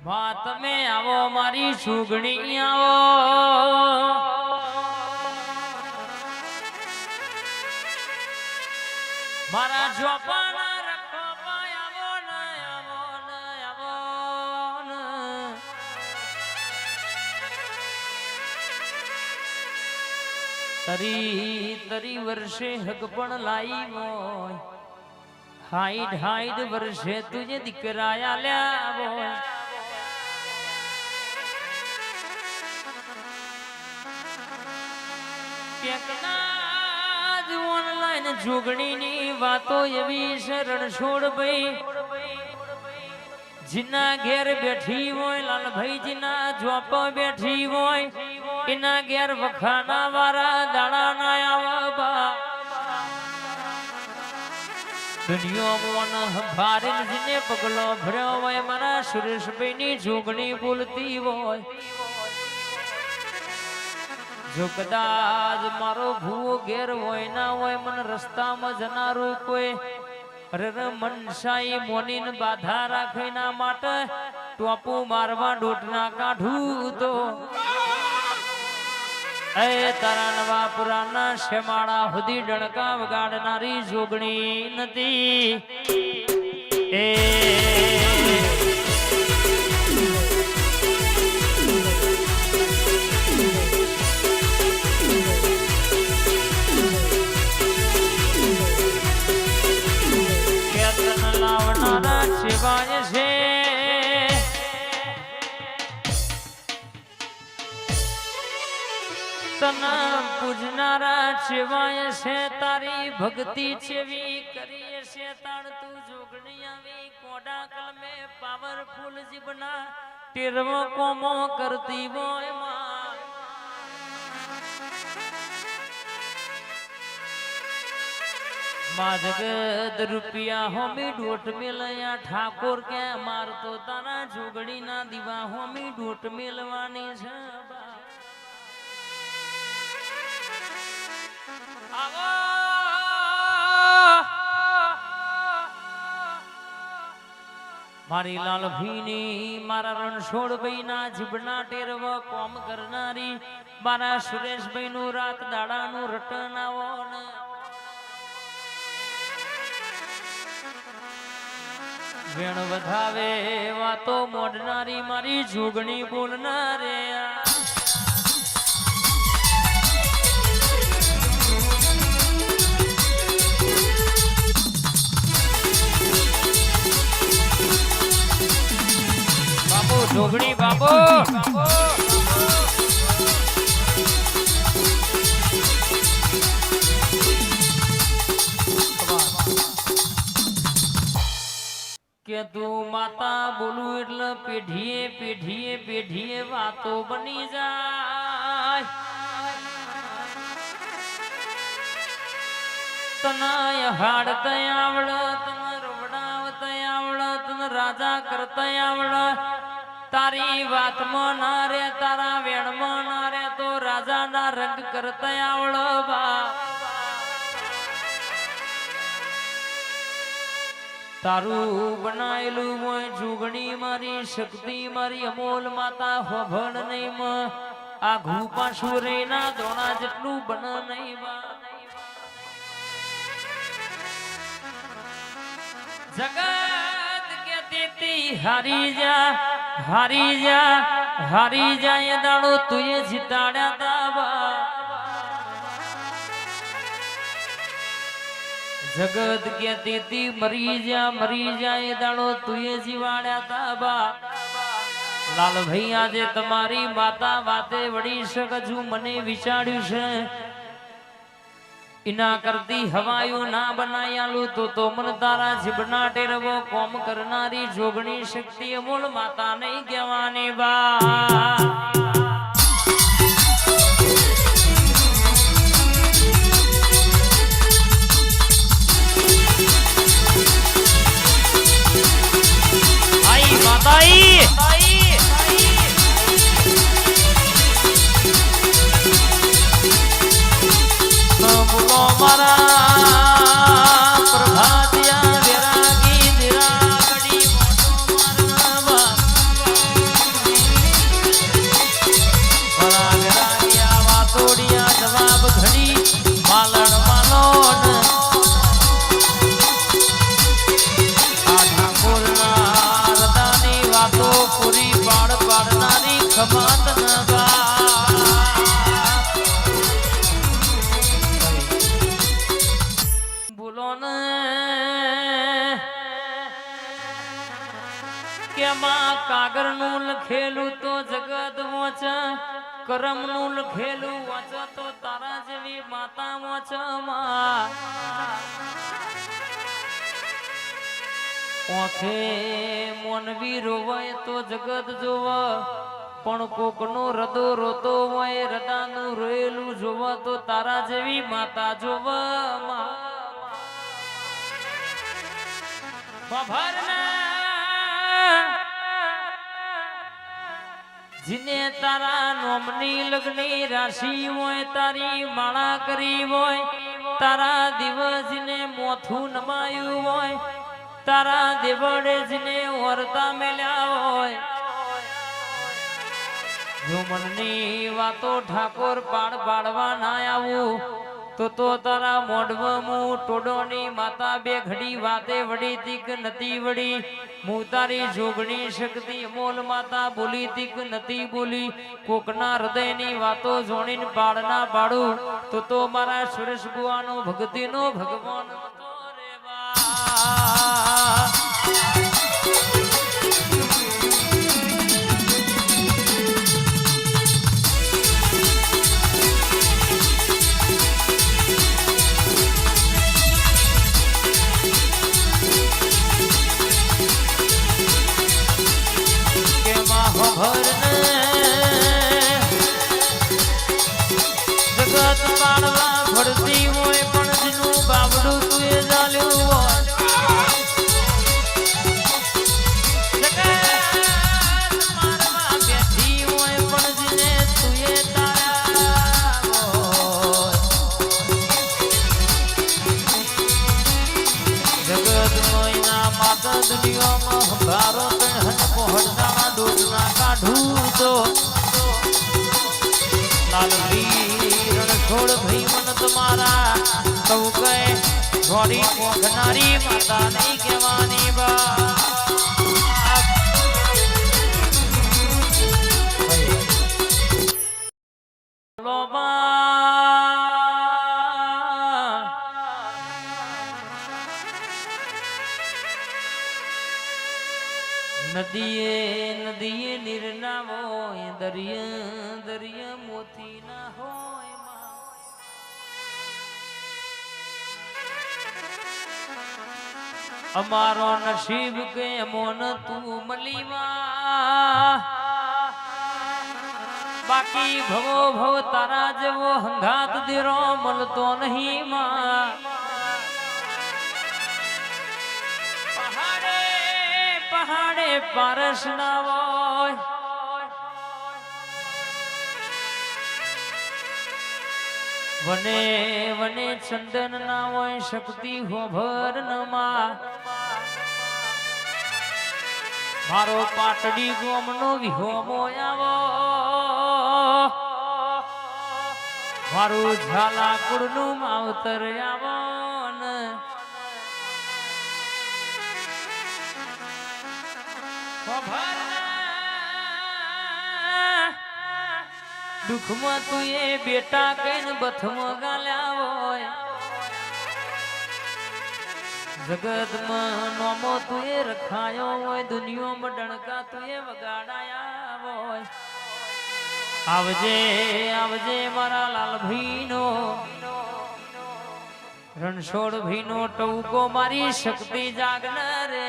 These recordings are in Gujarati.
માં તમે આવો મારી સુગણી આવો મારા જોપાના રખોમાં આવો ને આવો ને આવો ને તરી વર્ષે હગ પણ લાઈ મોય હાઈડ વર્ષે તુજે દીકરા આલ્યા બોય ઓનલાઈન જોગણીની વાતો એવી શરણ છોડ ભાઈ જીના ઘેર બેઠી હોય લાલભાઈ જીના જોપ બેઠી હોય એના ઘેર વખાના વાળા દાડા ના આવા દુનિયામાં ભારે જીને પગલો ભર્યો હોય મારા સુરેશભાઈ ની જોગણી બોલતી હોય જો કદાચ મારો ભૂવો ઘેર હોય ના હોય મને રસ્તામાં જનારો કોઈ મનસાઈ મોનીને બાધા રાખે ના માટે ટોપુ મારવા ડોટના કાઢું તો એ તારા નવા પુરાના શેમાળા સુધી ડણકા વગાડનારી જોગણી નથી એ શિવાય છે તના પૂજનારા શિવાય છે તારી ભક્તિ છેવી કરીએ છે તાણ તું જોગણી આવી કોડા કલમે પાવરફુલ જીવના ટેરવો કોમો કરતી હોય માં જગત રૂપિયા હોમી ડોટ મેલયા ઠાકોર કે મારતો તારા જોગડી ના દીવા હોમી ડોટ મેલવાની છે મારી લાલભીની મારા રણછોડભાઈ ના જીભના ટેરવ કોમ કરનારી મારા સુરેશભાઈ નું રાત દાડાનું રટન આવો ને વેણ વધાવે વાતો મોડનારી મારી જોગણી બોલનારે બાપુ જોગણી બાપુ કે તું માતા બોલું એટલે પેઢીએ પેઢીએ પેઢીએ વાતો બની જાય તને હાડ આવડ તને રવડાવત આવડ તને રાજા કરતા આવડ તારી વાતમાં ના રે તારા વેણમાં ના રે તો રાજાના રંગ કરતા આવડ બા તારું બનાયેલું હોય જોગણી મારી શક્તિ મારી અમોલ માતા હોભળ નહીં આ ઘૂ પાછું રેના દોણા જેટલું બન નહીં જગત કે દેતી હારી જા એ દાડો તુએ જીતાડ્યા દાવા જગત કે તેથી મરી જા એ દાડો તુએ જીવાડ્યા તાબા લાલભાઈ આજે તમારી માતા વાતે વળી શકજુ મને વિચાર્યું છે ઇના કરતી હવાયું ના બનાયાલું તો મન તારા જીભના ટેરવો કોમ કરનારી જોગણી શક્તિ અમૂલ માતા નહીં કહેવાની બા પ્રભાતિયા વિરાગી દિરાગડી મોટો મારવા બોલો ને કે માં કાગર નું લખેલું તો જગત મોચ કરમ નું લખેલું વાંચ તો તારા જેવી માતા મોચ માં ઓખે મોનવી રોવાય તો જગત જોવા પણ કોકનો રદો રોતો હોય રદાનું રોયેલું જોવા તો તારા જેવી માતા જોવા જીને તારા નોમની લગ્ની રાશિ હોય તારી માળા કરી હોય તારા દિવસને મોથું નમાયું હોય તારા દેવડે જીને વર્તા મેલ્યા હોય જો મનની વાતો ઠાકોર પાડવા ના આવું તો તારા મોઢવમું ટોડોની માતા બે ઘડી વાતે વડી તીક નથી વડી હું તારી જોગણી શક્તિ અમોલ માતા બોલી તીક નથી બોલી કોકના હૃદયની વાતો જોણીને પાડના પાડું તો મારા સુરેશ ગુવાનો ભક્તિનો ભગવાન રે બા જગત પાડવા ભરતી હોય પણ જેનું બાવડું તું એ ચાલ્યું હોય જગત મારવા બેઠી હોય પણ જેને તું એ તારા જગત મહિના માતા દુનિયામાં ભારો પહોંચતા દૂધના કાઢું તો છોડ ભાઈ મન તમારા કઉ કહે ઘોડી પોખનારી માતા નહીં કહેવાની બા નદીએ નદીએ નીરના હોય દરિયા દરિયા મોતી ના હોય અમારો નસીબ કે મોન તું મલીવા બાકી ભવો ભવ તારા જેવો હંગાત દેરો મળતો નહીં માં પહાડે પારસ ના હોય વને વને ચંદન ના હોય શક્તિ હોભર માં મારો પાટડી ગોમનો વિહોમો આવો મારું ઝાલા કુળનું માવતર આવો ને દુઃખમાં તું એ બેટા કઈને બથમાં ગાલ્યા હોય જગતમાં નોમો તું એ રખાયો હોય દુનિયામાં ડણકા તું એ વગાડાયા હોય આવજે આવજે મારા લાલભાઈ નો રણછોડ ભાઈ નો ટવકો મારી શક્તિ જાગને રે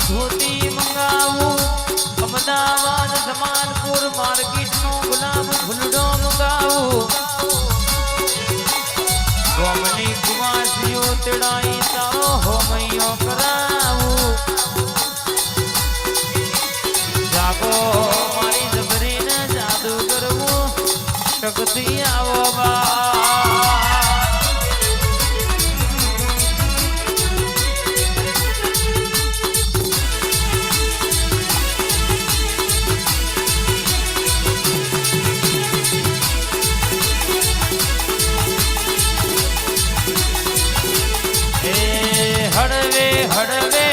ધોતી મંગાવું અમદાવાદ જમાલપુર માર્કેટ નો ગુલાબ ફૂલડો મંગાવું ગોમની કુવાસીઓ તેડાઈ તારો હોમૈયો કરાવું જાગો મારી જબરીને જાદુ કરવું શક્તિ આવો બા હળવે હળવે